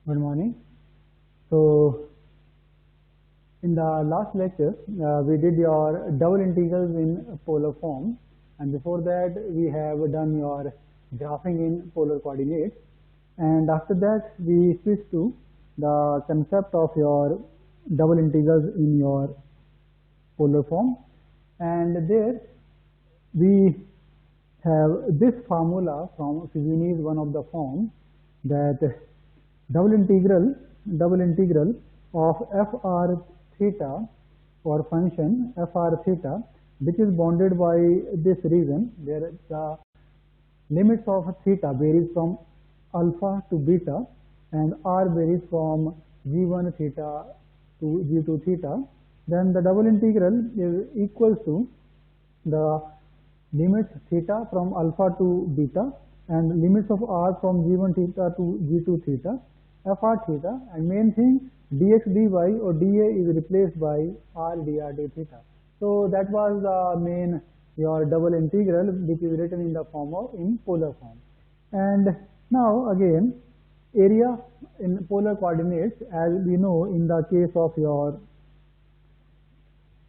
Good morning. So, in the last lecture, we did your double integrals in polar form, and before that, we have done your graphing in polar coordinates. And after that, we switched to the concept of your double integrals in your polar form. And there, we have this formula from Fresenius, one of the forms, that double integral of fr theta for function fr theta, which is bounded by this region where the limits of theta varies from alpha to beta and r varies from g1 theta to g2 theta, then the double integral is equals to the limits theta from alpha to beta and limits of r from g1 theta to g2 theta fr theta, and main thing dx dy or dA is replaced by r dr d theta. So that was the main your double integral, which is written in the form of in polar form. And now again, area in polar coordinates, as we know in the case of your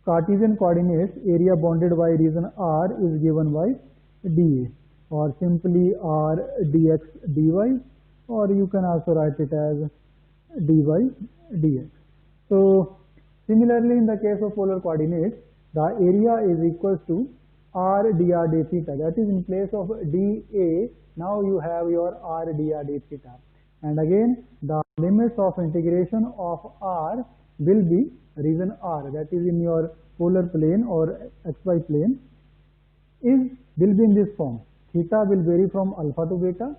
Cartesian coordinates, area bounded by region R is given by dA, or simply r dx dy, or you can also write it as dy dx. So similarly, in the case of polar coordinates, the area is equals to r dr d theta. That is, in place of dA, now you have your r dr d theta. And again, the limits of integration of r will be region R, that is in your polar plane or xy plane, will be in this form. Theta will vary from alpha to beta.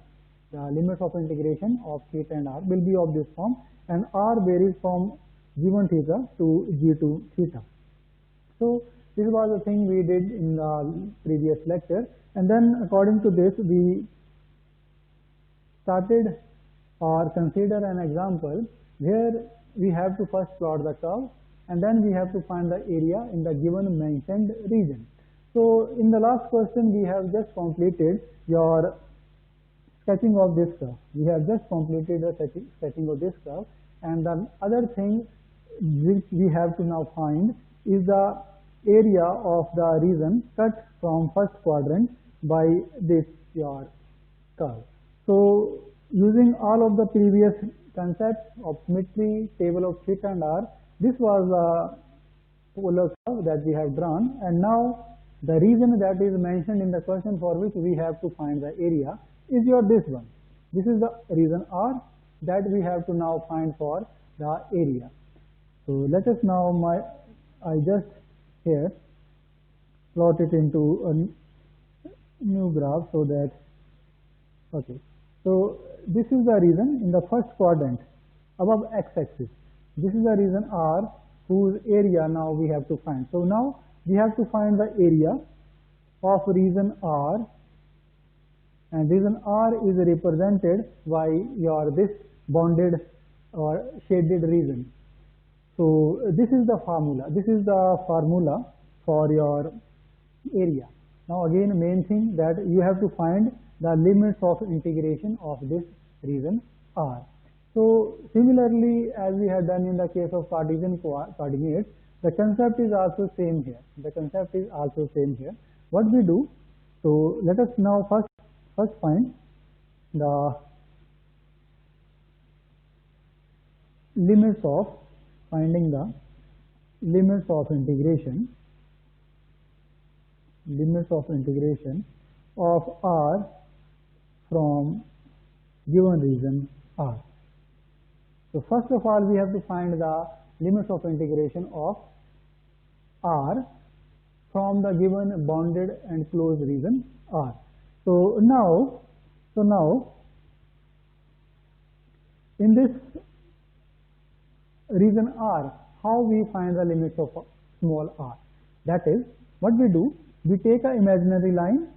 The limits of integration of theta and r will be of this form, and r varies from g1 theta to g2 theta. So this was the thing we did in the previous lecture, and then according to this we started or consider an example where we have to first plot the curve and then we have to find the area in the given mentioned region. So in the last question we have just completed your sketching of this curve. We have just completed the sketching of this curve, and the other thing which we have to now find is the area of the region cut from first quadrant by this your curve. So using all of the previous concepts of symmetry, table of theta and r, this was a polar curve that we have drawn, and now the region that is mentioned in the question for which we have to find the area is your this one. This is the region R that we have to now find for the area. So let us now, I just here plot it into a new graph so that, okay. So this is the region in the first quadrant above x-axis. This is the region R whose area now we have to find. So now we have to find the area of region R, and region R is represented by your this bounded or shaded region. So this is the formula. This is the formula for your area. Now again, main thing that you have to find the limits of integration of this region R. So similarly, as we have done in the case of Cartesian coordinates, the concept is also same here. The concept is also same here. What we do? So let us now first find the limits of integration of R from given region R. So first of all, we have to find the limits of integration of R from the given bounded and closed region R. So now in this region R, how we find the limits of small r? That is, what we do, we take an imaginary line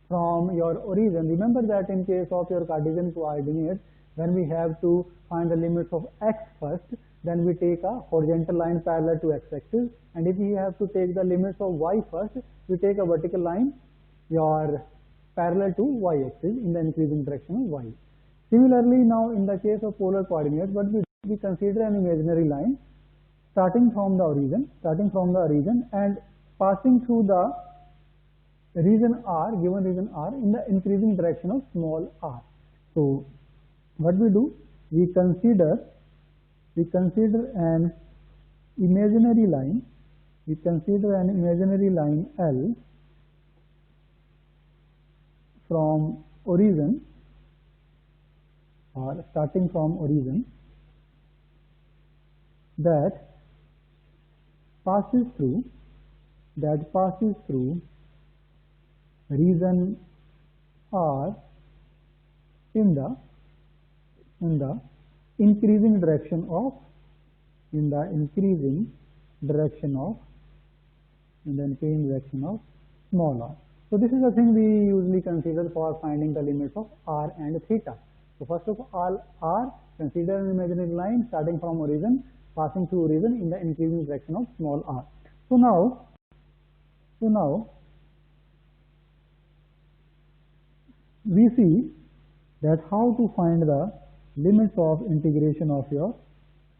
from your origin. Remember that in case of your Cartesian coordinates, when we have to find the limits of x first, then we take a horizontal line parallel to x-axis, and if we have to take the limits of y first, we take a vertical line your parallel to y-axis in the increasing direction of y. Similarly, now in the case of polar coordinates, what we consider an imaginary line starting from the origin and passing through the region R, given region R, in the increasing direction of small r. So what we do, we consider an imaginary line, L from origin, or starting from origin, that passes through region R in the increasing direction of small r. So this is the thing we usually consider for finding the limits of r and theta. So first of all, r, consider an imaginary line starting from origin, passing through origin in the increasing direction of small r. So now we see that how to find the limits of integration of your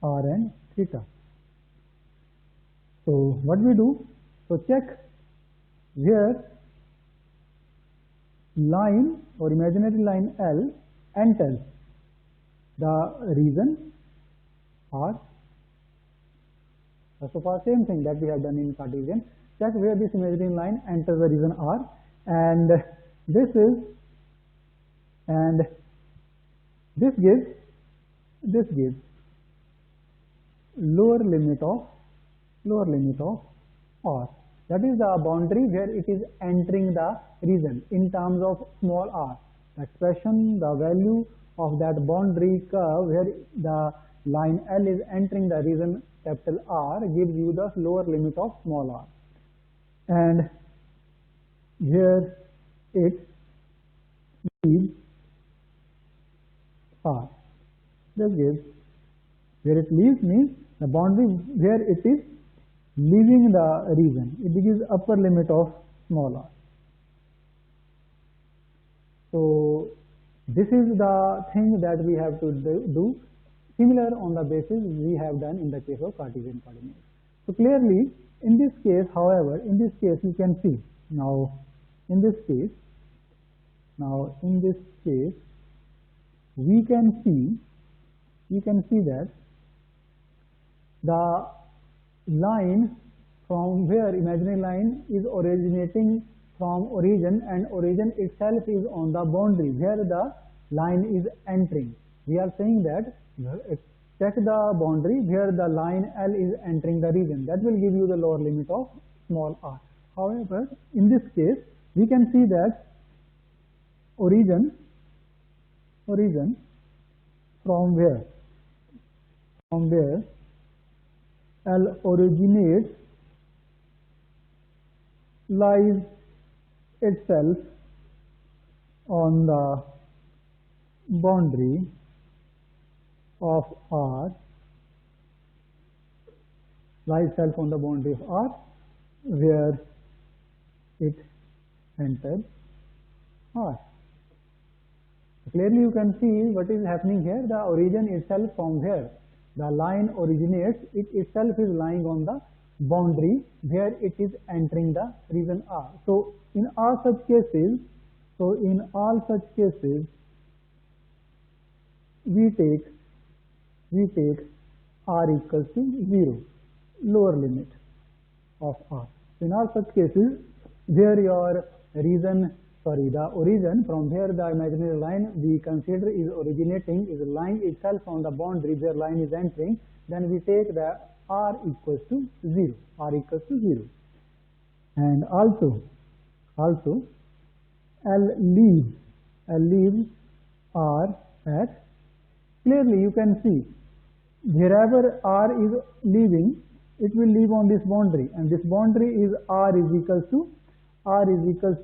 r and theta. So what we do, so check where line or imaginary line L enters the region R. So far same thing that we have done in Cartesian. Check where this imaginary line enters the region R, and this gives lower limit of R. That is the boundary where it is entering the region in terms of small r. The expression, the value of that boundary curve where the line L is entering the region capital R gives you the lower limit of small r. And here it leaves R. This gives, where it leaves means the boundary where it is leaving the region. It gives upper limit of small r. So this is the thing that we have to do, similar on the basis we have done in the case of Cartesian coordinates. So clearly in this case, however, you can see, now in this case we can see that the line from where imaginary line is originating from origin, and origin itself is on the boundary where the line is entering. We are saying that check the boundary where the line L is entering the region. That will give you the lower limit of small r. However, in this case, we can see that origin from where L originates lies itself on the boundary of R, where it enters R. Clearly you can see what is happening here. The origin itself from where the line originates, it itself is lying on the boundary where it is entering the region R. So in all such cases, we take R equals to 0, lower limit of R. So in all such cases, where your the origin from where the imaginary line we consider is originating is lying itself on the boundary where line is entering, then we take the R equals to 0. And also L leaves R at, clearly you can see wherever R is leaving, it will leave on this boundary, and this boundary is R is equals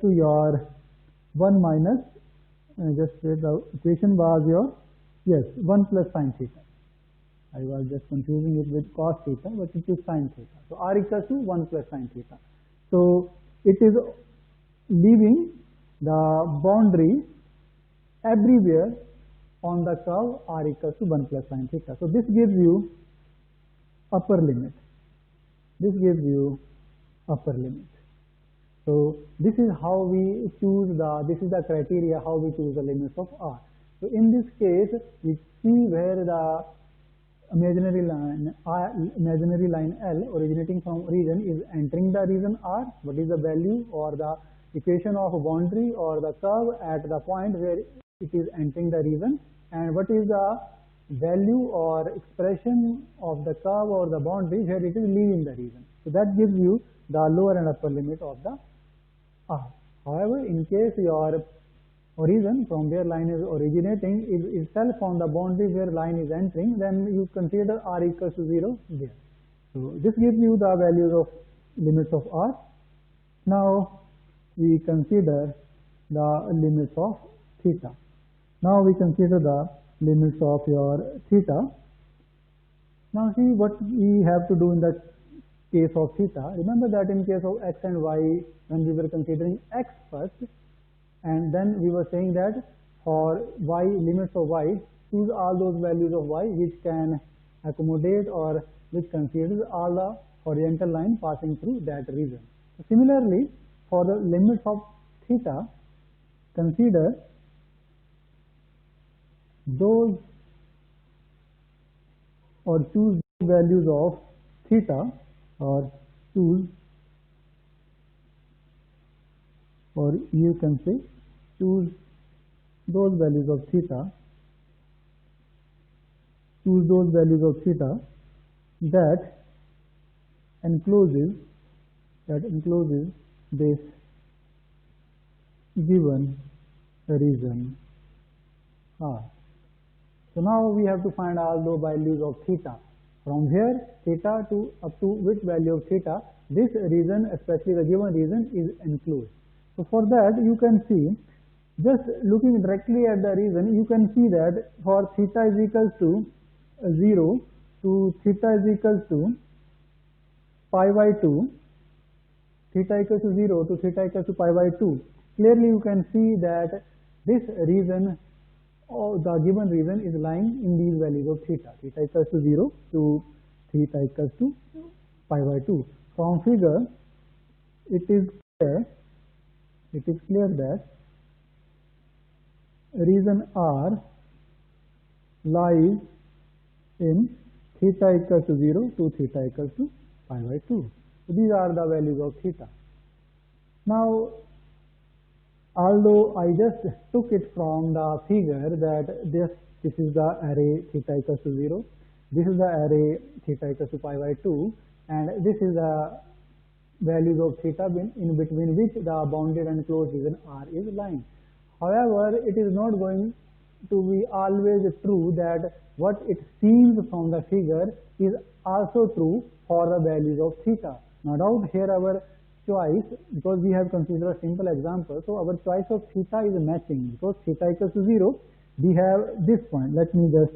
to your 1 minus, just wait, the equation was your, 1 plus sine theta. I was just confusing it with cos theta, but it is sine theta. So R equals to 1 plus sine theta. So it is leaving the boundary everywhere on the curve r equals to 1 plus sine theta. So this gives you upper limit. This gives you upper limit. So this is how we choose this is the criteria how we choose the limits of r. So in this case, we see where the imaginary line L originating from region is entering the region R. What is the value or the equation of boundary or the curve at the point where it is entering the region, and what is the value or expression of the curve or the boundary where it is leaving the region. So that gives you the lower and upper limit of the R. However, in case your origin from where line is originating is itself on the boundary where line is entering, then you consider r equals to 0 there. So this gives you the values of limits of r. Now we consider the limits of theta. Now we consider the limits of your theta. Now see what we have to do in the case of theta. Remember that in case of x and y, when we were considering x first, and then we were saying that for y, limits of y, choose all those values of y which can accommodate or which considers all the horizontal line passing through that region. So similarly, for the limits of theta, consider those or choose values of theta, or choose, or you can say choose those values of theta, choose those values of theta that encloses this given region R. So now we have to find all the values of theta. From here, theta to up to which value of theta this region, especially the given region, is enclosed. So for that, you can see, just looking directly at the region, you can see that for theta is equals to 0 to theta is equals to pi by 2, theta equals to 0 to theta equals to pi by 2. Clearly you can see that this region, or the given region, is lying in these values of theta. Theta equals to 0 to theta equals to pi by 2. From figure, it is clear that region R lies in theta equals to 0 to theta equals to pi by 2. So these are the values of theta. Now, although I just took it from the figure that this is the array theta equals to 0, this is the array theta equals to pi by 2, and this is the values of theta in between which the bounded and closed region R is lying. However, it is not going to be always true that what it seems from the figure is also true for the values of theta. No doubt here our choice, because we have considered a simple example, so our choice of theta is matching. Because theta equals to 0, we have this point. Let me just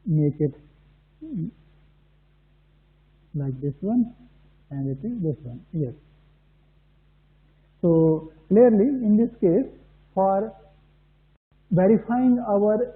make it like this one, and it is this one. Yes. So clearly in this case, for verifying our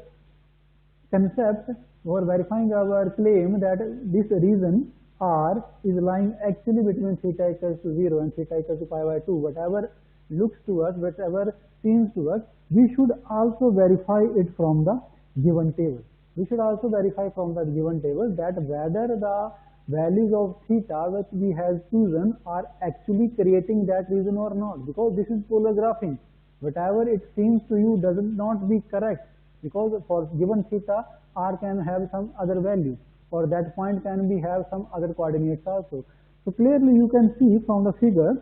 concept or verifying our claim that this region R is lying actually between theta equals to 0 and theta equals to pi by 2, whatever looks to us, whatever seems to us, we should also verify it from the given table. We should also verify from the given table that whether the values of theta which we have chosen are actually creating that region or not, because this is polar graphing. Whatever it seems to you does not be correct, because for given theta, R can have some other value, or that point can be have some other coordinates also. So clearly you can see from the figure,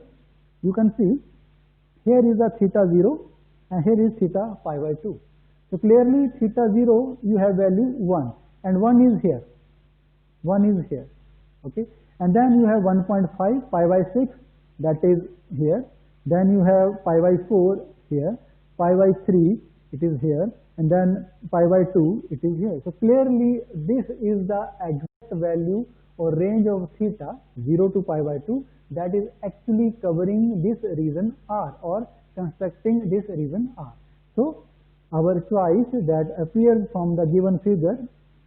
you can see here is the theta 0 and here is theta pi by 2. So clearly theta 0 you have value 1 and 1 is here, 1 is here, okay, and then you have 1.5 pi by 6, that is here, then you have pi by 4 here, pi by 3 it is here, and then pi by 2 it is here. So clearly this is the exact value or range of theta 0 to pi by 2 that is actually covering this region R or constructing this region R. So our choice that appears from the given figure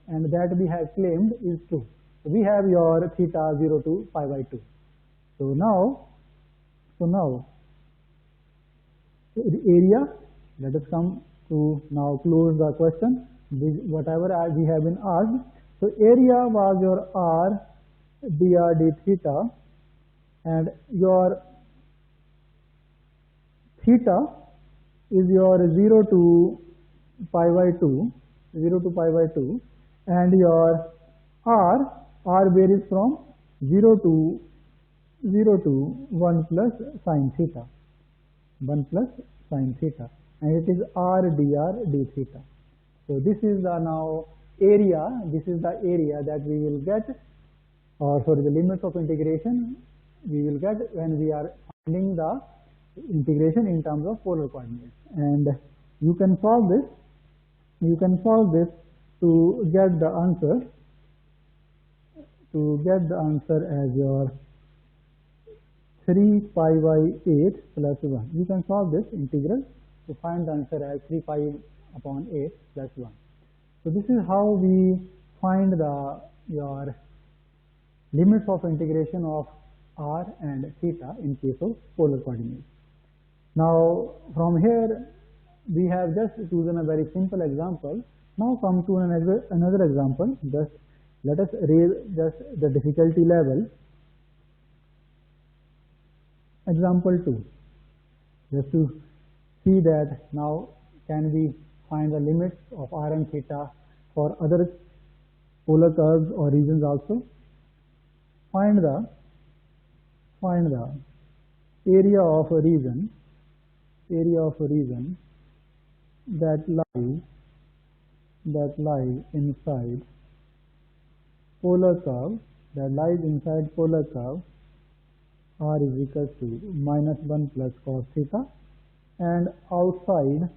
and that we have claimed is true. So we have your theta 0 to pi by 2. So now the area, let us come to now close the question. Whatever we have been asked. So area was your r dr d theta, and your theta is your 0 to pi by 2, and your r varies from 0 to 1 plus sine theta, and it is r dr d theta. So this is the now area, that we will get, or sorry, the limits of integration we will get when we are finding the integration in terms of polar coordinates. And you can solve this to get the answer as your 3 pi by 8 plus 1. You can solve this integral to find the answer as 3 pi upon 8 plus 1. So this is how we find your limits of integration of r and theta in case of polar coordinates. Now from here we have just chosen a very simple example. Now come to another example. Just let us raise just the difficulty level. Example 2. Just to see that now can we find the limits of r and theta for other polar curves or regions also. Find the area of a region that lies inside polar curve, r is equal to minus 1 plus cos theta, and outside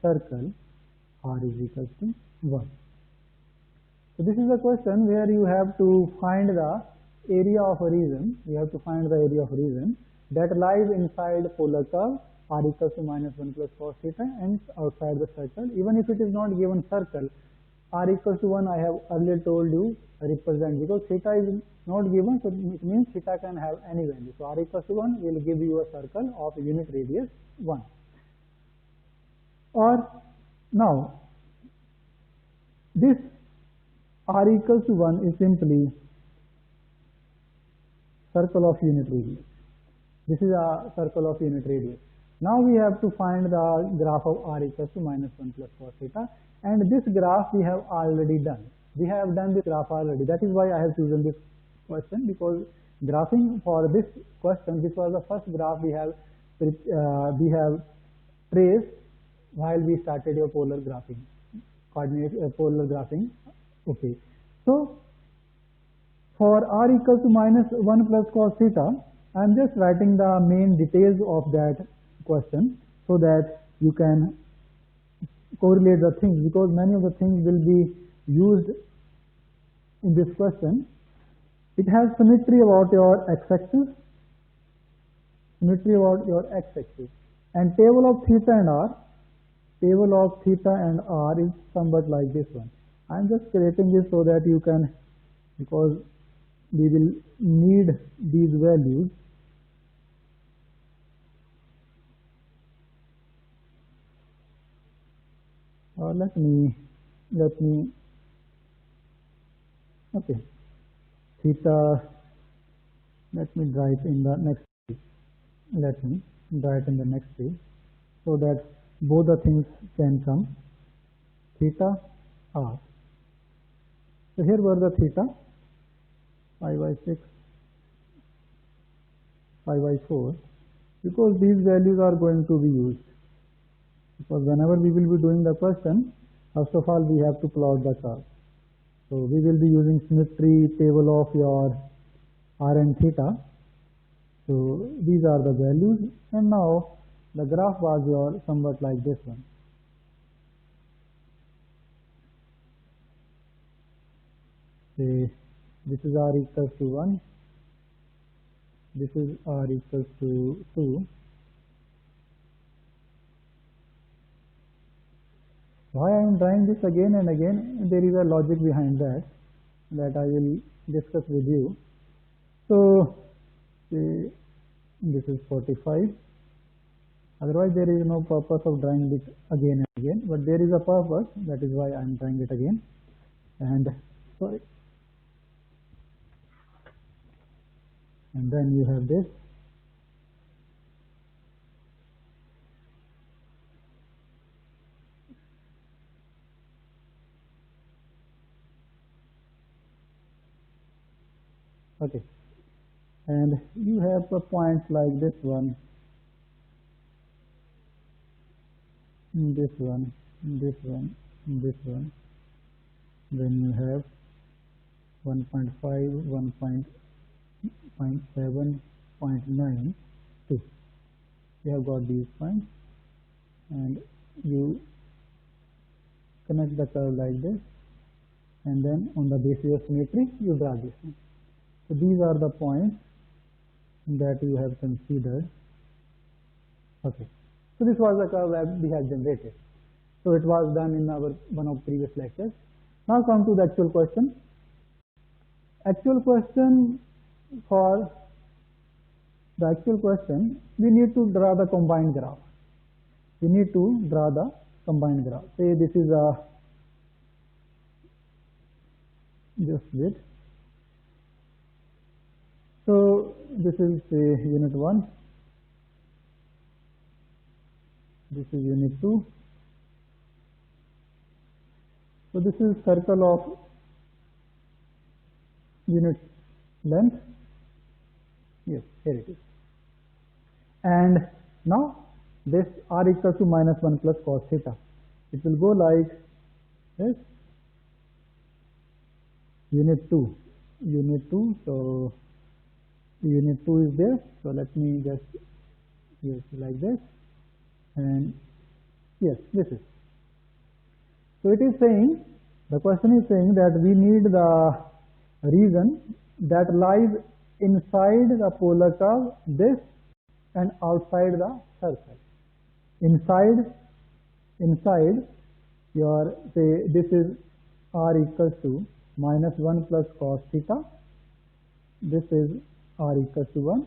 circle r is equal to 1. So this is a question where you have to find the area of a region. That lies inside polar curve r equals to minus 1 plus cos theta and outside the circle. Even if it is not given circle, r equals to 1 I have earlier told you represent, because theta is not given, so it means theta can have any value. So r equals to 1 will give you a circle of unit radius 1. Or now this r equals to 1 is simply circle of unit radius. This is a circle of unit radius. Now we have to find the graph of r equals to minus 1 plus cos theta, and this graph we have already done. We have done this graph already. That is why I have chosen this question, because graphing for this question, this was the first graph we have traced while we started your polar graphing, polar graphing. Okay. So for r equals to minus 1 plus cos theta, I am just writing the main details of that question so that you can correlate the things, because many of the things will be used in this question. It has symmetry about your x-axis, and table of theta and r is somewhat like this one. I am just creating this so that you can, because we will need these values. Or let me okay, theta, let me draw it in the next page. So that both the things can come. Theta r. So here were the theta 5 by 6, 5 by 4, because these values are going to be used. Because whenever we will be doing the question, first of all we have to plot the curve. So we will be using symmetry table of your r and theta. So these are the values, and now the graph was your somewhat like this one. Say this is r equals to 1, this is r equals to 2, Why I am trying this again and again? There is a logic behind that I will discuss with you. So this is 45. Otherwise there is no purpose of drawing it again and again, but there is a purpose, that is why I am drawing it again. And sorry, and then you have this. Okay, and you have points like this one, this one, this one, this one. Then you have 1.5, 1.7, 0.9, 2. You have got these points, and you connect the curve like this, and then on the basis of symmetry you draw this one. So these are the points that you have considered. Okay, so this was the curve that we have generated. So it was done in our one of previous lectures. Now come to the actual question. Actual question, for the actual question, we need to draw the combined graph. We need to draw the combined graph. Say this is a, just wait. So this is say unit 1, this is unit 2. So this is circle of unit length. Yes, here it is. And now this r equals to minus 1 plus cos theta. It will go like this. Unit 2. So unit 2 is there. So let me just use like this. And yes, this is. So it is saying, the question is saying that we need the region that lies inside the polar curve, this, and outside the circle. Inside your, say this is r equals to minus 1 plus cos theta. This is r equals to 1.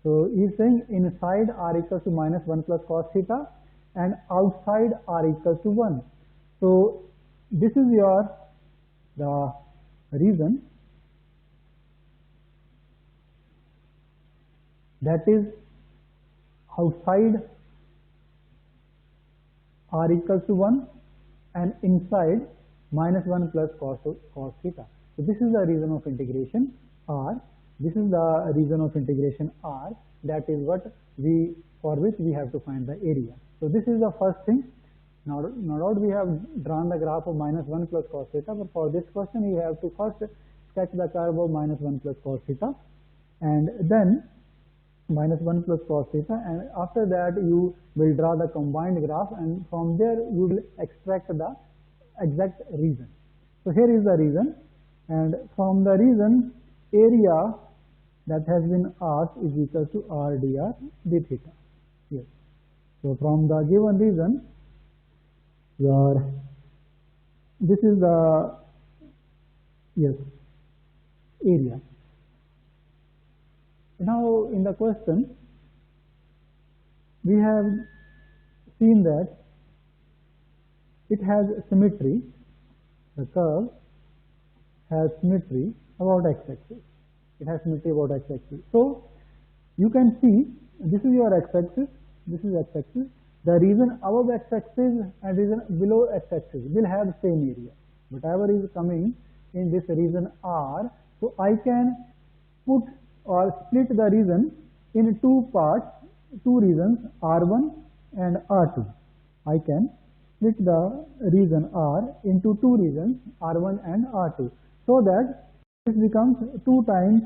So he is saying inside r equals to minus 1 plus cos theta and outside r equals to 1. So this is the region that is outside r equals to 1 and inside minus 1 plus cos theta. So this is the region of integration R. This is the region of integration R. That is for which we have to find the area. So this is the first thing. Now we have drawn the graph of minus 1 plus cos theta, but for this question you have to first sketch the curve of minus 1 plus cos theta, and then minus 1 plus cos theta, and after that you will draw the combined graph, and from there you will extract the exact region. So here is the region, and from the region, area that has been asked is equal to r dr d theta. Yes. So from the given region, this is the area. Now in the question we have seen that it has symmetry, the curve has symmetry about x-axis. It has symmetry about x-axis. So you can see this is your x-axis, this is x-axis. The region above x-axis and region below x-axis will have the same area. Whatever is coming in this region R, so I can put or split the region in two parts, two regions R1 and R2. I can split the region R into two regions R1 and R2, so that this becomes 2 times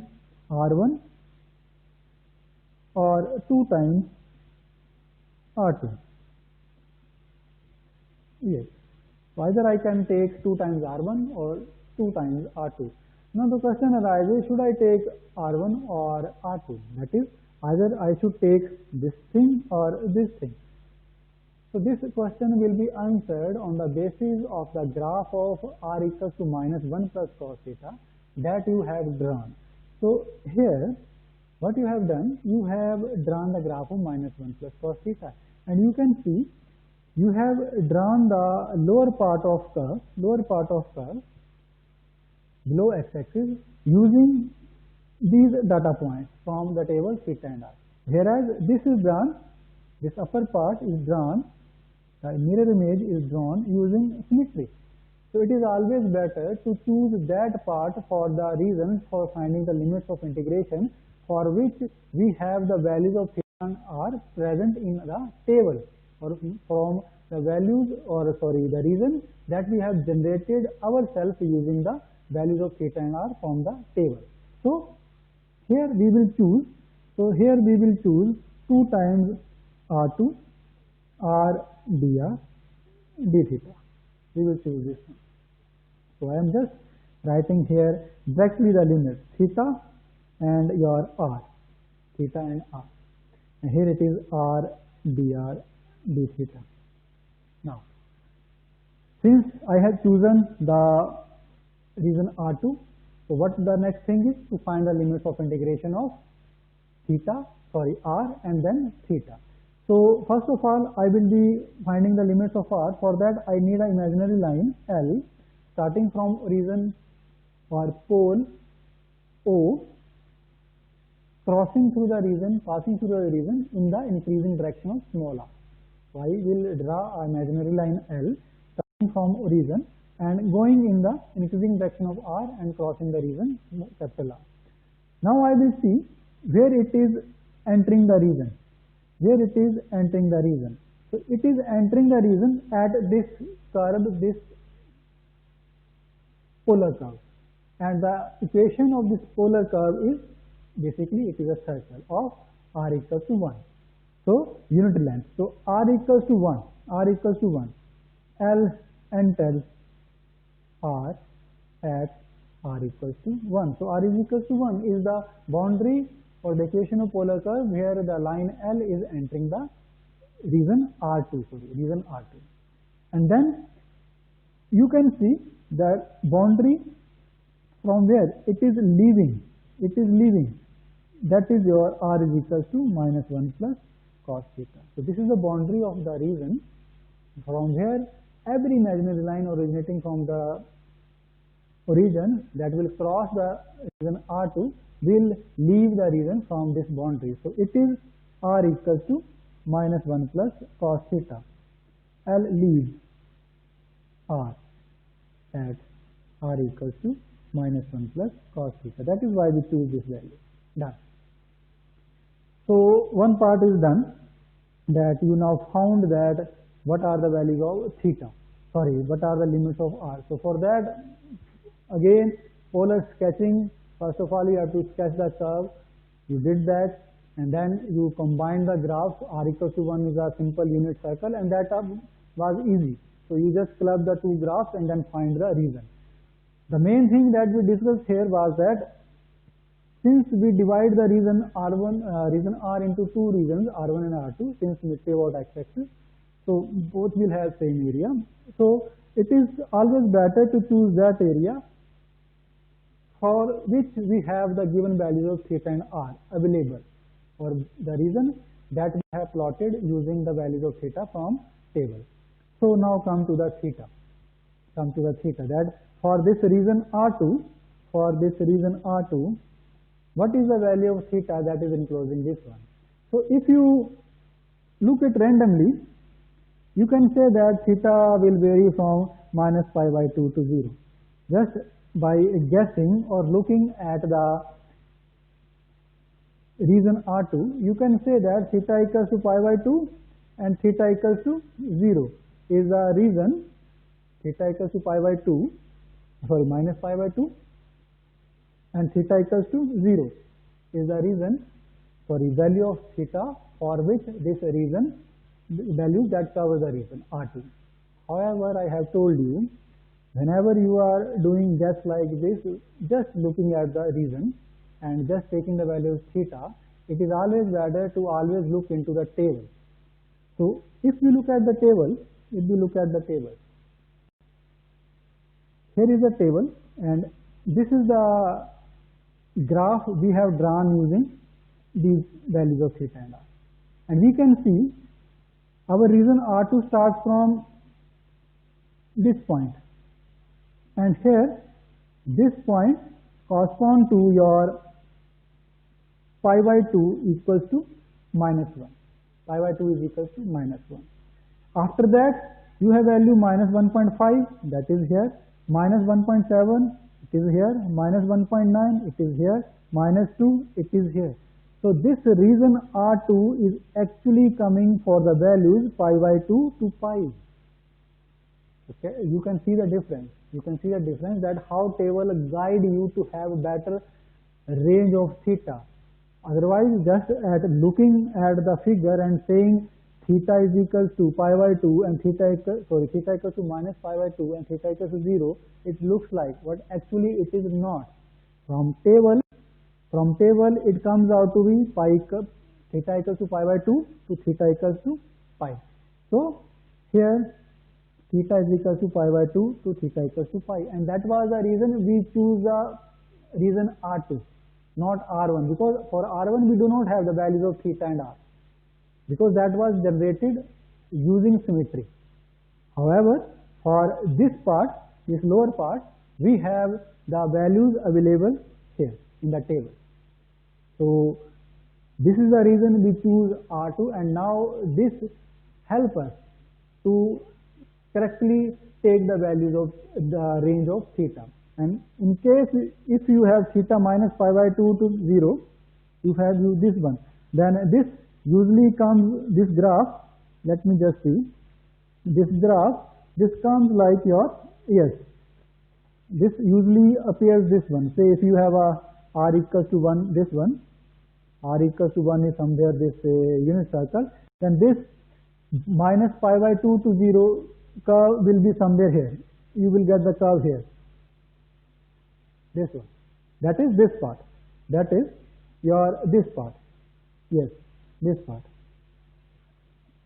R1 or 2 times R2. Yes. So either I can take 2 times R1 or 2 times R2. Now the question arises, should I take R1 or R2? That is, either I should take this thing or this thing. So this question will be answered on the basis of the graph of r equals to minus 1 plus cos theta that you have drawn. So here what you have done, you have drawn the graph of minus 1 plus cos theta, and you can see you have drawn the lower part of curve below x-axis using these data points from the table theta and r. Whereas this is drawn, this upper part is drawn, the mirror image is drawn using symmetry. So it is always better to choose that part for the reasons for finding the limits of integration for which we have the values of theta and r present in the table, or from the values, or sorry, the reason that we have generated ourselves using the values of theta and r from the table. So here we will choose, 2 times r2 r dr d theta. We will choose this one. So I am just writing here directly the limits theta and your r, theta and r. And here it is r dr d theta. Now, since I have chosen the region R2, so what the next thing is to find the limits of integration of r and then theta. So first of all, I will be finding the limits of r. For that, I need an imaginary line L starting from region or pole O, passing through the region in the increasing direction of small r. So I will draw an imaginary line L starting from origin and going in the increasing direction of r and crossing the region capital R. Now I will see where it is entering the region. So it is entering the region at this curve, this polar curve, and the equation of this polar curve is basically it is a circle of r equals to 1. So unit length. So r equals to 1. L enters r at r equals to 1. So r is equals to 1 is the boundary or the equation of polar curve where the line L is entering the region R2. And then you can see that boundary from where it is leaving. That is your r is equals to minus 1 plus cos theta. So this is the boundary of the region from where every imaginary line originating from the origin that will cross the region R2 will leave the region from this boundary. So it is r equals to minus 1 plus cos theta. L leaves r at r equals to minus 1 plus cos theta. That is why we choose this value. Done. So one part is done, that you now found that what are the values of theta, what are the limits of r. So for that, again, polar sketching, first of all you have to sketch the curve. You did that, and then you combine the graphs. R equals to 1 is a simple unit circle, and that was easy. So you just club the two graphs and then find the region. The main thing that we discussed here was that since we divide the region R1, region R into two regions, R1 and R2, since we say about x-axis, so both will have same area. So it is always better to choose that area for which we have the given values of theta and r available, for the reason that we have plotted using the values of theta from table. So now come to the theta. That for this region R2, what is the value of theta that is enclosing this one? So if you look at randomly, you can say that theta will vary from minus pi by 2 to 0. Just by guessing or looking at the region R2, you can say that theta equals to pi by 2 and theta equals to 0 is the region. Theta equals to pi by 2, minus pi by 2, and theta equals to 0 is the region, value of theta for which this region, value that covers the region R2. However, I have told you, whenever you are doing just like this, just looking at the region and just taking the value of theta, it is always better to always look into the table. So if you look at the table, here is the table, and this is the graph we have drawn using these values of theta and r. And we can see our region R2 starts from this point, and here this point corresponds to your pi by 2 equals to minus 1. Pi by 2 is equals to minus 1. After that, you have value minus 1.5, that is here, minus 1.7, it is here, minus 1.9, it is here, minus 2, it is here. So this region R2 is actually coming for the values pi by 2 to pi. Okay, you can see the difference. You can see the difference, that how table guide you to have a better range of theta. Otherwise, just at looking at the figure and saying theta is equals to pi by 2 and theta equals to minus pi by 2 and theta equals to 0, it looks like, but actually it is not. From table it comes out to be theta equals to pi by 2 to theta equals to pi. So here theta is equals to pi by 2 to theta equals to pi, and that was the reason we choose the reason R2, not R1, because for R1 we do not have the values of theta and r, because that was generated using symmetry. However, for this part, this lower part, we have the values available here in the table. So this is the reason we choose R2, and now this helps us to correctly take the values of the range of theta. And in case if you have theta minus pi by 2 to 0, you have this one, then this usually comes, this graph, let me just see, this graph, this comes like your, yes, this usually appears this one. Say if you have a r equals to 1, this one, r equals to 1 is somewhere this unit circle, then this minus pi by 2 to 0 curve will be somewhere here. You will get the curve here. This one. That is this part. That is your this part. Yes, this part.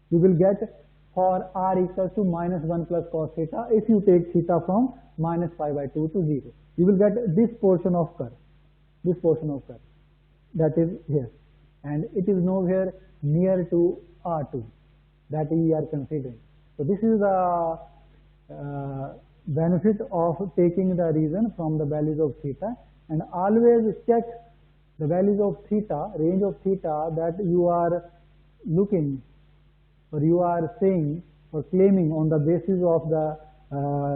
You will get for r equals to minus 1 plus cos theta if you take theta from minus pi by 2 to 0. You will get this portion of curve. This portion of curve. That is here. And it is nowhere near to R2 that we are considering. So this is the benefit of taking the region from the values of theta, and always check the values of theta, range of theta that you are looking or you are saying or claiming on the basis of the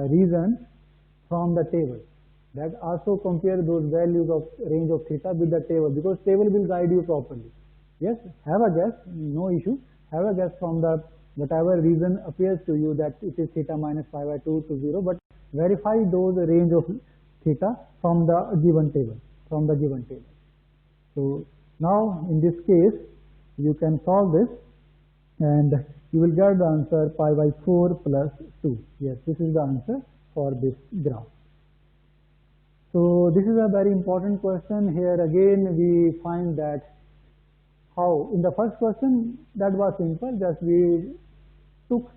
region from the table. That also compare those values of range of theta with the table, because table will guide you properly. Yes, have a guess, no issue. Have a guess from the whatever reason appears to you that it is theta minus pi by 2 to 0, but verify those range of theta from the given table, So now in this case, you can solve this, and you will get the answer pi by 4 plus 2. Yes, this is the answer for this graph. So this is a very important question. Here again we find that how, in the first question that was simple, just we took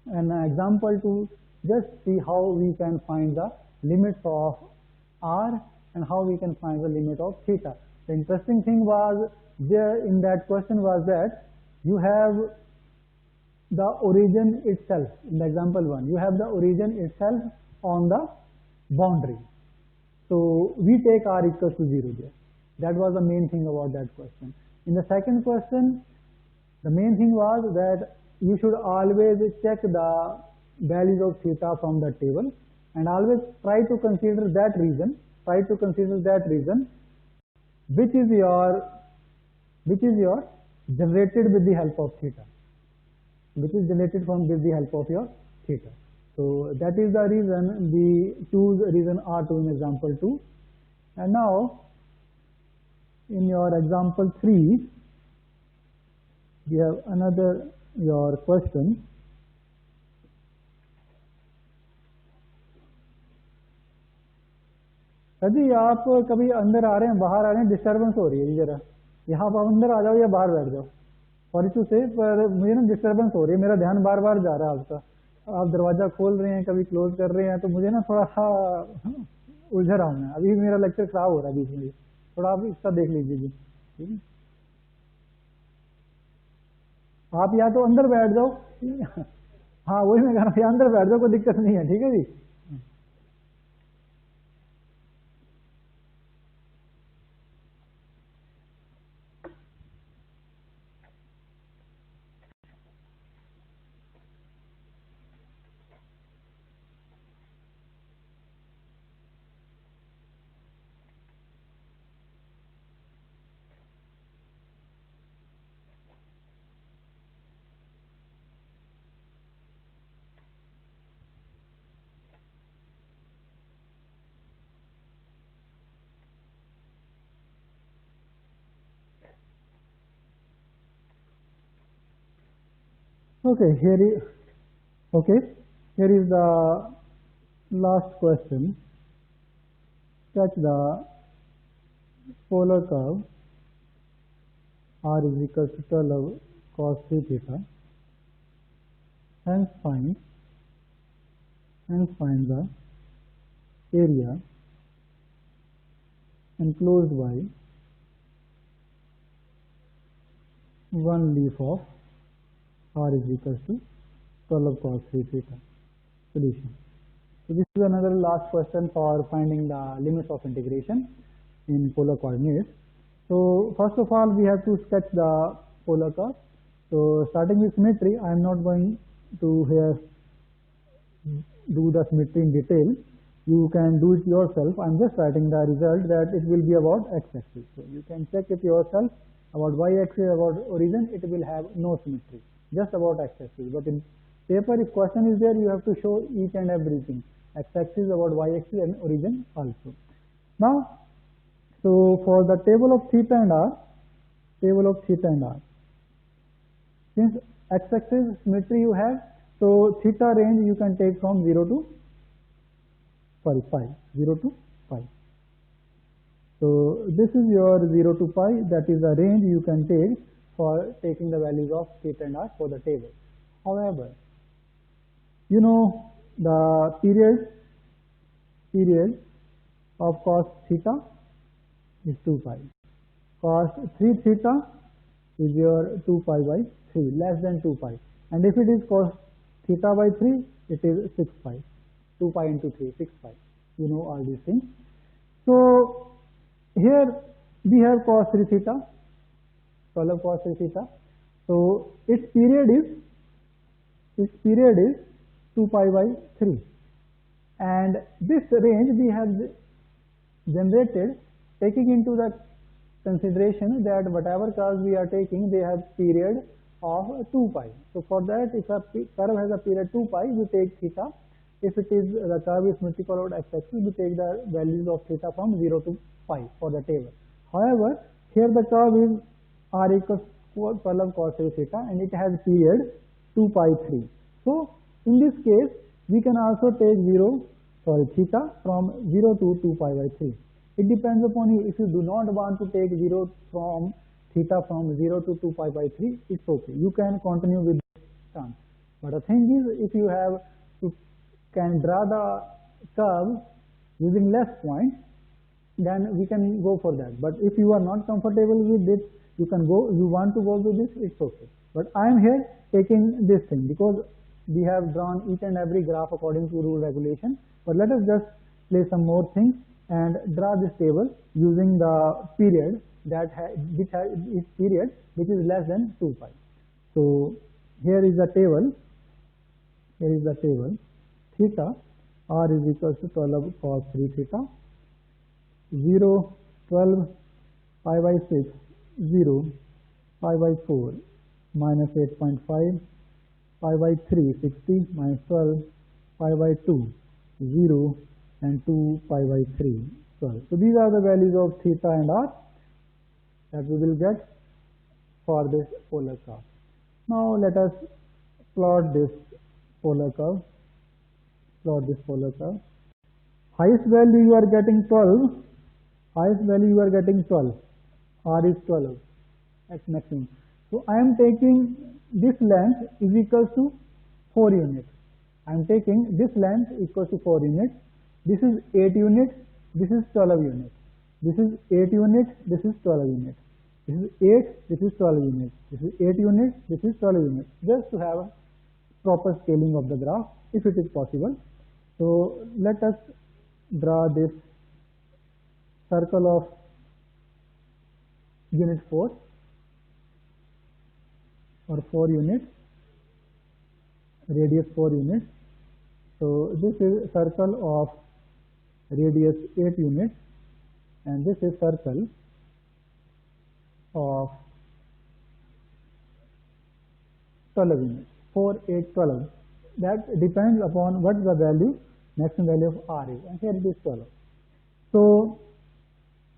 an example to just see how we can find the limits of r and how we can find the limit of theta. The interesting thing was there in that question was that you have the origin itself. In the example 1, you have the origin itself on the boundary. So we take r equals to 0 there. That was the main thing about that question. In the second question, the main thing was that you should always check the values of theta from the table, and always try to consider that region, which is your generated with the help of theta, which is generated from with the help of your theta. So that is the reason we choose reason R2 in example 2. And now in your example 3, we have another your question. जी आप कभी अंदर आ रहे हैं, बाहर आ रहे हैं, disturbance हो रही है जरा, यहाँ पर अंदर आ जाओ या बाहर बैठ जाओ. सॉरी टू से, पर मुझे ना डिस्टर्बेंस हो रही है, मेरा ध्यान बार बार जा रहा है आपका। आप दरवाज़ा खोल रहे हैं, कभी क्लोज कर रहे हैं, तो मुझे ना थोड़ा सा उलझ रहा हूँ मैं। अभी मेरा लेक्चर खराब हो रहा है बीच में, थोड़ा आप इसका देख लीजिए जी, ठीक है। आप या तो अंदर बैठ जाओ, हाँ वही मैं कह रहा हूँ, या अंदर बैठ जाओ, कोई दिक्कत नहीं है, ठीक है जी। Okay, okay, here is the last question. Sketch the polar curve r is equal to 12 cos 3 theta, and find the area enclosed by one leaf of r is equal to 12 cos 3 theta. Solution. So this is another last question for finding the limits of integration in polar coordinates. So first of all, we have to sketch the polar curve. So starting with symmetry, I am not going to here do the symmetry in detail. You can do it yourself. I am just writing the result that it will be about x-axis. So you can check it yourself. About y-axis, about origin, it will have no symmetry, just about x-axis. But in paper, if question is there, you have to show each and everything. X-axis, about y-axis, and origin also. Now, so for the table of theta and r, since x-axis symmetry you have, so theta range you can take from 0 to pi. So this is your 0 to pi, that is the range you can take for taking the values of theta and r for the table. However, you know the period of cos theta is 2 pi. Cos 3 theta is your 2 pi by 3, less than 2 pi. And if it is cos theta by 3, it is 6 pi. 2 pi into 3, 6 pi. You know all these things. So here we have cos 3 theta, 12 cos 3 theta. So its period is 2 pi by 3. And this range we have generated taking into the consideration that whatever curves we are taking, they have period of 2 pi. So for that, if a curve has a period 2 pi, we take theta. If it is the curve is symmetrical over x-axis, we take the values of theta from 0 to pi for the table. However, here the curve is r equals 12 cos 3 theta, and it has period 2 pi 3. So in this case, we can also take theta from 0 to 2 pi by 3. It depends upon you. If you do not want to take theta from 0 to 2 pi by 3, it's okay. You can continue with this term. But the thing is, if you can draw the curve using less points, then we can go for that. But if you are not comfortable with it, you want to go to this, it's okay. But I am here taking this thing because we have drawn each and every graph according to rule regulation. But let us just play some more things and draw this table using the period which is less than 2 pi. So here is the table. Theta r is equals to 12 cos 3 theta, 0, 12, pi by 6, 0, pi by 4, minus 8.5, pi by 3, 60, minus 12, pi by 2, 0, and 2 pi by 3, 12. So these are the values of theta and r that we will get for this polar curve. Now let us plot this polar curve. Highest value you are getting 12. R is 12, x maximum. So I am taking this length is equals to 4 units. I am taking this length equals to 4 units. This is 8 units. This is 12 units. This is 8 units. This is 12 units. This is 8. This is 12 units. This is 8 units. This is 12 units. Just to have a proper scaling of the graph, if it is possible. So let us draw this circle of unit 4 or 4 units, radius 4 units. So this is circle of radius 8 units, and this is circle of 12 units, 4, 8, 12. That depends upon what the value, maximum value of R is, and here it is 12. So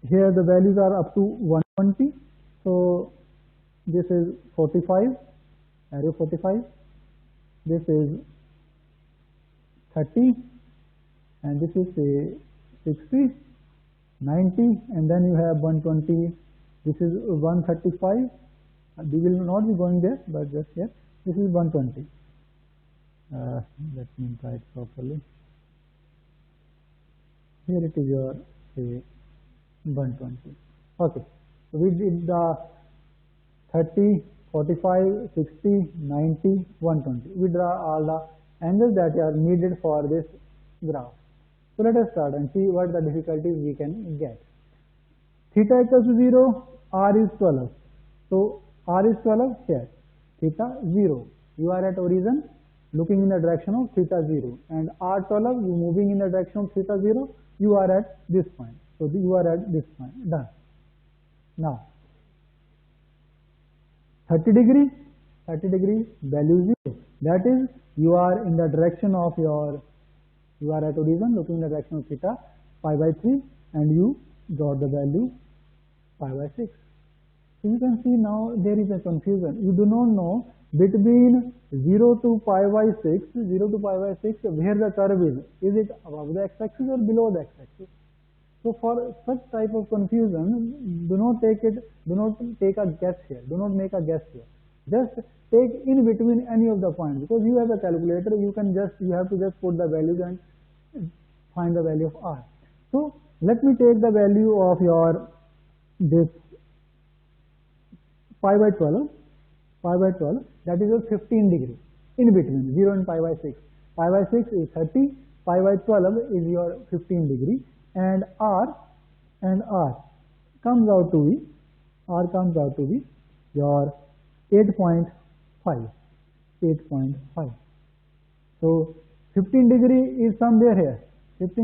here the values are up to 120. So this is 45, arrow 45. This is 30, and this is say 60, 90, and then you have 120. This is 135. We will not be going there, but just here. This is 120. Let me try it properly. Here it is your say 120. Okay. So we did the 30, 45, 60, 90, 120. We draw all the angles that are needed for this graph. So let us start and see what the difficulties we can get. Theta equals to 0, R is 12. So R is 12 here, theta 0. You are at origin looking in the direction of theta 0, and R 12, you moving in the direction of theta 0, you are at this point. So you are at this point, done. Now 30 degree value 0. That is, you are in the direction of your, you are at origin looking in the direction of theta pi by 3, and you got the value pi by 6. So you can see now there is a confusion. You do not know between 0 to pi by 6, where the curve is. Is it above the x-axis or below the x-axis? So for such type of confusion, do not take a guess here. Do not make a guess here. Just take in between any of the points, because you have a calculator. You have to just put the values and find the value of R. So let me take the value of your this pi by 12, that is your 15 degree, in between 0 and pi by 6. Pi by 6 is 30, pi by 12 is your 15 degree, and R comes out to be your 8.5. So 15 degree is somewhere here. This is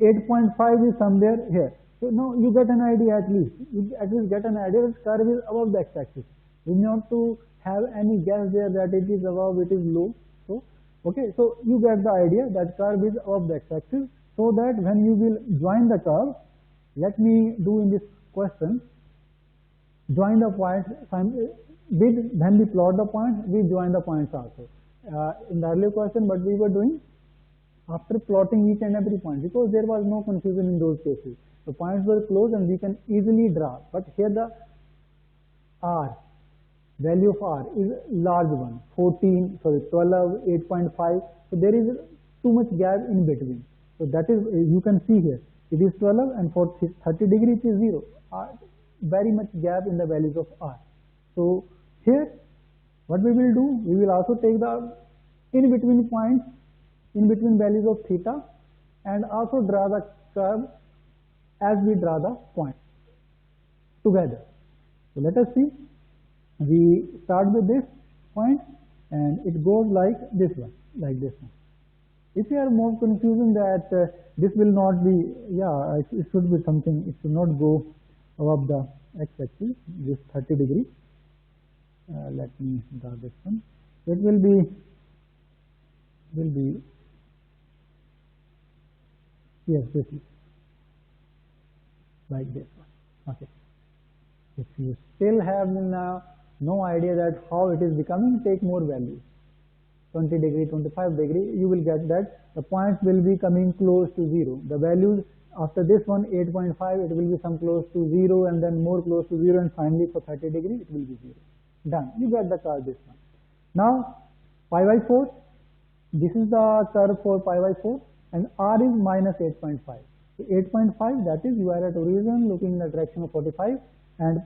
8.5 is somewhere here. So now you get an idea at least. You at least get an idea that curve is above the x-axis. You not to have any guess there that it is above, it is low. So okay, so you get the idea that curve is above the x-axis. So that when you will join the curve, let me do in this question, join the points. When we plot the points, we join the points also. In the earlier question, what we were doing, after plotting each and every point, because there was no confusion in those cases. The points were close and we can easily draw. But here the R, value of R is large one, 12, 8.5. So there is too much gap in between. So that is, you can see here, it is 12, and for 30 degree it is 0. Very much gap in the values of R. So here, what we will do, we will also take the in between points, in between values of theta, and also draw the curve as we draw the point together. So let us see. We start with this point, and it goes like this one, If you are more confusing that this will not be, it should be something, it should not go above the x-axis, this 30 degree. Let me draw this one. It will be yes, this is like this one. Okay. If you still have now no idea that how it is becoming, take more values. 20 degree, 25 degree, you will get that the points will be coming close to 0. The values after this one 8.5, it will be some close to 0, and then more close to 0, and finally for 30 degree it will be 0. Done. You get the curve this one. Now pi by 4, this is the curve for pi by 4, and r is minus 8.5. So 8.5, that is you are at origin looking in the direction of 45, and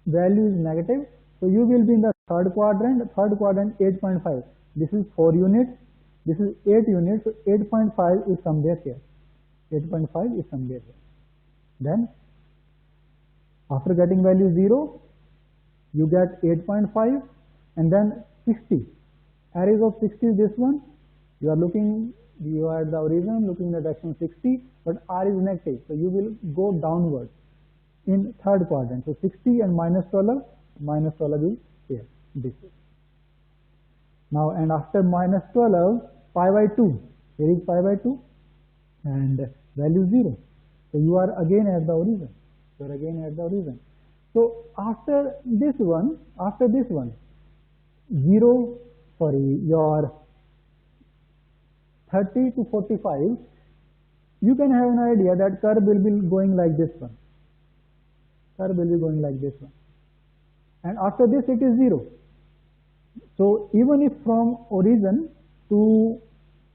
value is negative. So you will be in the third quadrant 8.5. This is 4 units, this is 8 units, so 8.5 is somewhere here. 8.5 is somewhere here. Then after getting value 0, you get 8.5, and then 60. Arrays of 60 is this one. You are at the origin looking in the direction of 60, but r is negative, so you will go downwards in third quadrant. So 60 and minus 12 is here, this way. Now, and after minus 12, pi by 2, here is pi by 2, and value 0. So you are again at the origin. So after this one, your 30 to 45, you can have an idea that curve will be going like this one. And after this it is 0. So even if from origin to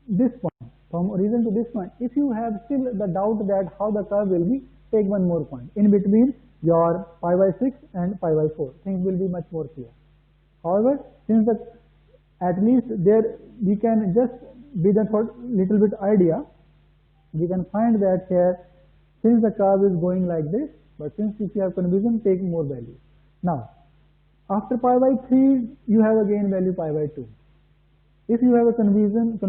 this point, if you have still the doubt that how the curve will be, take one more point in between your pi by 6 and pi by 4. Things will be much more clear. However, since at least there we can just with a little bit idea, we can find that here, since the curve is going like this, but since if you have confusion, take more value. Now, after pi by 3, you have again value pi by 2. If you have a confusion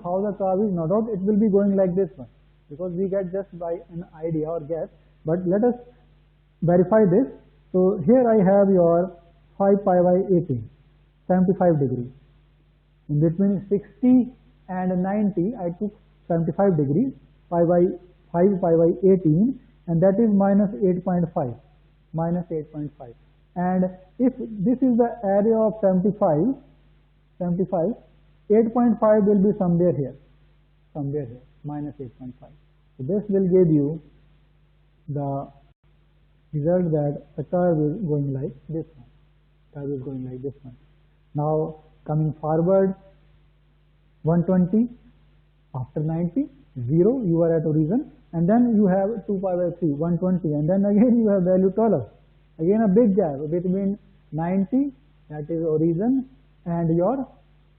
how the curve is, no doubt it will be going like this one, because we get just by an idea or guess, but let us verify this. So here I have your 5 pi by 18, 75 degrees. In between 60 and 90, I took 75 degrees, pi by 5 pi by 18, and that is minus 8.5. And if this is the area of 75, 8.5 will be somewhere here, minus 8.5. So this will give you the result that the curve is going like this one. Now coming forward, 120, after 90, 0, you are at origin, and then you have 2 pi by 3, 120, and then again you have value 12. Again a big gap between 90, that is origin, and your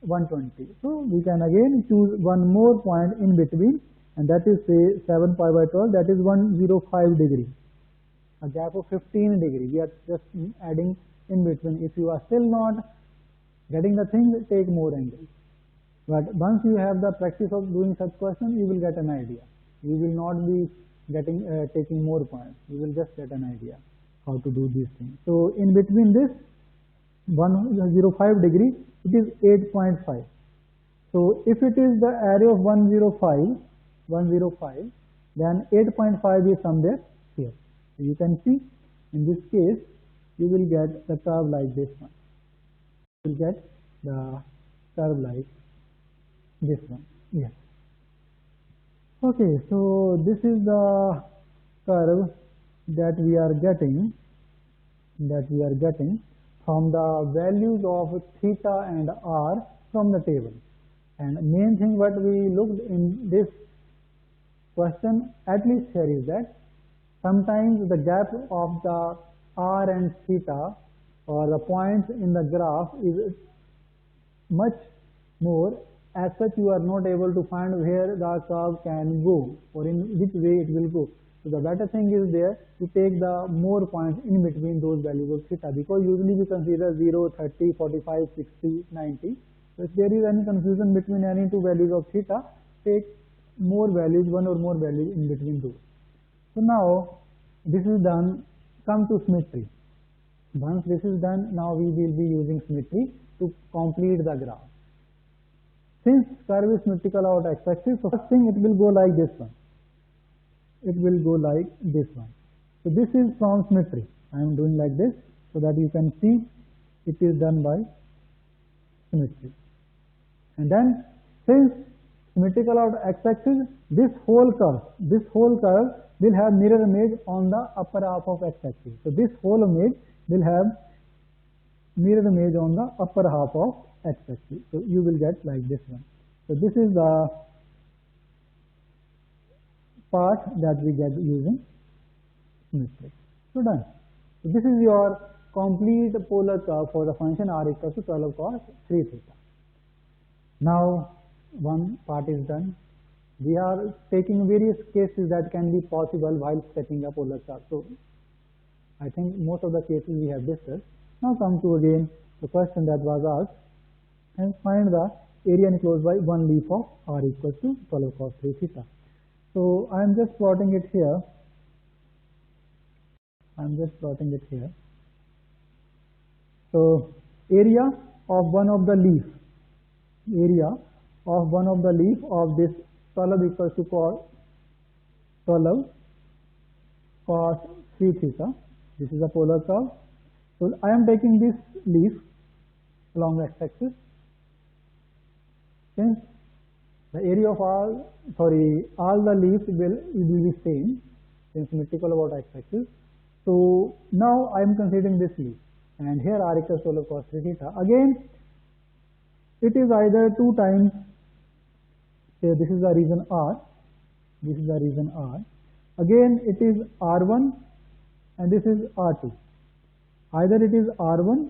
120. So we can again choose one more point in between, and that is say 7 pi by 12, that is 105 degree. A gap of 15 degree. We are just adding in between. If you are still not getting the thing, take more angles. But once you have the practice of doing such questions, you will get an idea. You will not be taking more points. You will just get an idea how to do these things. So in between this 105 degree, it is 8.5. So if it is the area of 105, then 8.5 is somewhere here. So you can see in this case, you will get the curve like this one. You will get the curve like this one. Yes. Okay, so this is the curve that we are getting from the values of theta and r from the table. And main thing what we looked in this question, at least here, is that sometimes the gap of the r and theta, or the points in the graph, is much more. As such, you are not able to find where the curve can go or in which way it will go. So the better thing is there to take the more points in between those values of theta, because usually we consider 0, 30, 45, 60, 90. So if there is any confusion between any two values of theta, take more values, one or more values in between those. So now this is done. Come to symmetry. Once this is done, now we will be using symmetry to complete the graph. Since curve is symmetrical out x-axis, so first thing it will go like this one. So this is from symmetry. I am doing like this so that you can see it is done by symmetry. And then since symmetrical of x-axis, this whole curve will have mirror image on the upper half of x-axis. So this whole image will have mirror image on the upper half of x-axis. So you will get like this one. So this is the part that we get using symmetry. So done. So this is your complete polar curve for the function r equals to 12 cos 3 theta. Now one part is done. We are taking various cases that can be possible while sketching a polar curve. So I think most of the cases we have discussed. Now come to again the question that was asked, and find the area enclosed by one leaf of r equals to 12 cos 3 theta. So I am just plotting it here. So area of one of the leaf of this 12 equals to 12 cos 3 theta. This is a polar curve. So I am taking this leaf along the x-axis. Since the area of all the leaves will be same, since symmetrical about x-axis. So now I am considering this leaf, and here r equals 12 cos 3 theta. Again, it is either 2 times, say this is the region R, Again, it is R1 and this is R2. Either it is R1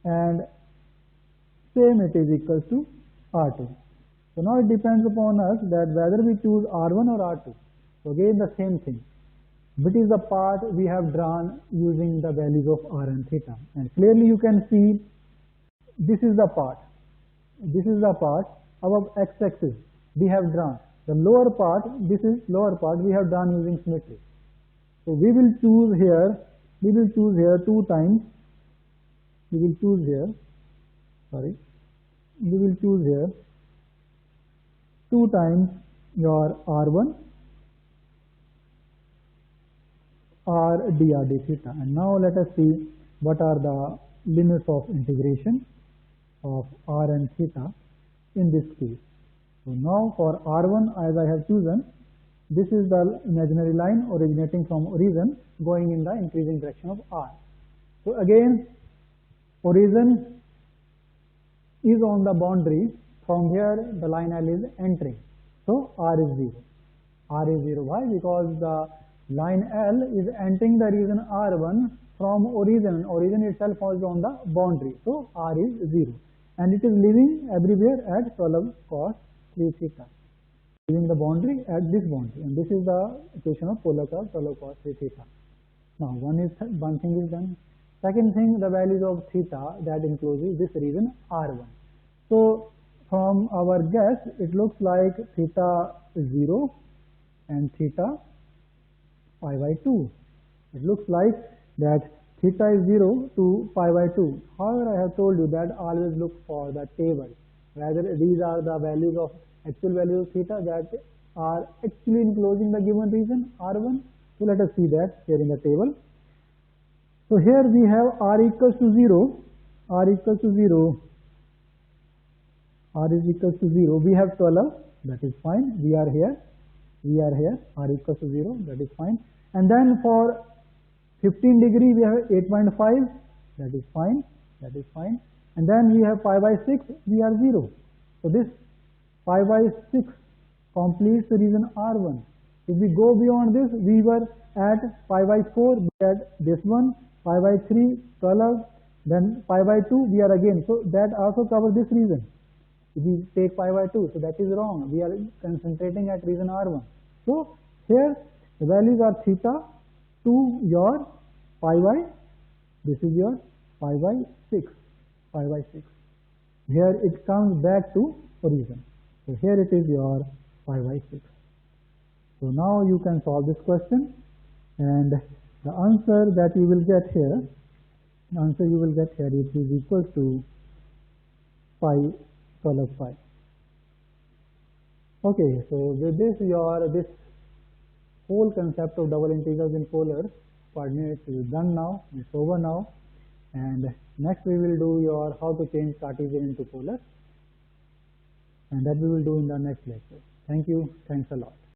and same it is equals to R2. So now it depends upon us that whether we choose R1 or R2. So again the same thing. Which is the part we have drawn using the values of R and theta. And clearly you can see this is the part. This is the part above x-axis we have drawn. The lower part, this is lower part we have drawn using symmetry. So we will choose here 2 times. We will choose here 2 times your R1 r dr d theta. And now let us see what are the limits of integration of r and theta in this case. So now for R1, as I have chosen, this is the imaginary line originating from origin going in the increasing direction of r. So again, origin is on the boundary. From here the line L is entering. So r is 0. R is 0. Why? Because the line L is entering the region R1 from origin. Origin itself is on the boundary. So r is 0. And it is living everywhere at 12 cos 3 theta. Leaving the boundary at this boundary. And this is the equation of polar curve 12 cos 3 theta. Now one thing is done. Second thing, the values of theta that encloses this region R1. So from our guess, it looks like theta is 0 and theta pi by 2. It looks like that theta is 0 to pi by 2. However, I have told you that always look for the table. Whether these are the values of actual values of theta that are actually enclosing the given region R1. So let us see that here in the table. So here we have r equals to 0. R equals to 0. R is equals to 0. We have 12. That is fine. We are here. R equals to 0. That is fine. And then for 15 degree we have 8.5. That is fine. And then we have pi by 6. We are 0. So this pi by 6 completes the region R1. If we go beyond this, we were at pi by 4. We at this one. Pi by 3, 12. Then pi by 2. We are again. So that also covers this region. If we take pi by 2, so that is wrong. We are concentrating at region R1. So here the values are theta to your pi by, this is your pi by 6. Here it comes back to origin. So here it is your pi by 6. So now you can solve this question, and the answer that you will get here, it is equal to pi 12 pi. Okay, so with this this whole concept of double integrals in polar coordinates is done now. It's over now, and next we will do your how to change Cartesian into polar. and that we will do in the next lecture. Thank you. Thanks a lot.